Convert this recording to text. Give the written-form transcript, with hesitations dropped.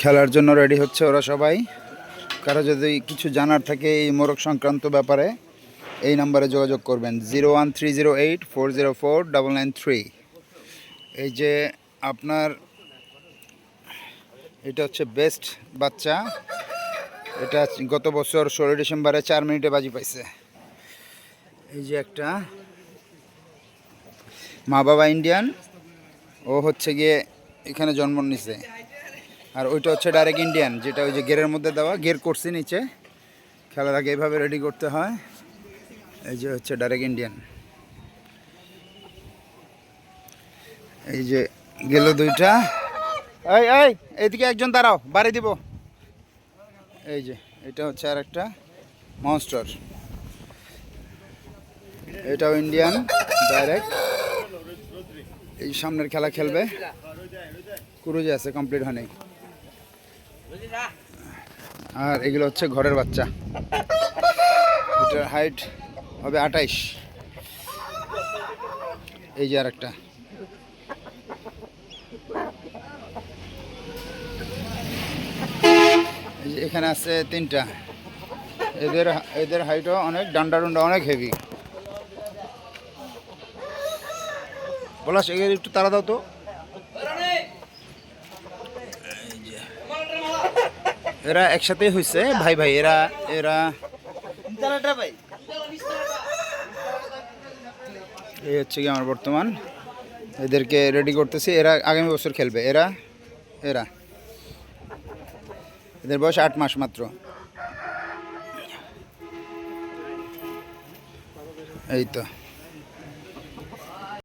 খেলার জন্য রেডি হচ্ছে ওরা সবাই। কারো যদি কিছু জানার থাকে এই মোরগ সংক্রান্ত ব্যাপারে এই নাম্বারে যোগাযোগ করবেন 01308404993। এই যে আপনার এটা হচ্ছে বেস্ট বাচ্চা। এটা গত বছর 16 ডিসেম্বরে 4 মিনিটে বাজি পাইছে। এই যে একটা মা বাবা ইন্ডিয়ান, ও হচ্ছে গিয়ে এখানে জন্ম নিছে। আর ওইটা হচ্ছে ডাইরেক্ট ইন্ডিয়ান, যেটা ওই যে গেরের মধ্যে দেওয়া, গের করছি নিচে। খেলার আগে এইভাবে রেডি করতে হয়। এই যে হচ্ছে ডাইরেক্ট ইন্ডিয়ান। এই যে গেল দুইটা। এই এই এইদিকে একজন দাঁড়াও, বাড়ি দিব। এই যে এটা হচ্ছে আর একটা মনস্টার, এটাও ইন্ডিয়ান ডাইরেক্ট। এই সামনের খেলা খেলবে, কুরুজে আছে, কমপ্লিট হয়নি। আর এগুলো হচ্ছে ঘরের বাচ্চা, এটার হাইট হবে 28। এই যে আর একটা, এই যে এখানে আছে 3টা। এদের হাইটও অনেক, ডান্ডা ডুন্ডা অনেক হেভি। বলা সেগুলো একটু তাড়া দাও তো। এরা একসাথেই হয়েছে ভাই ভাই, এরা এরা এই হচ্ছে কি আমার বর্তমান। এদেরকে রেডি করতেছি, এরা আগামী বছর খেলবে। এরা এরা এদের বয়স 8 মাস মাত্র। এই তো।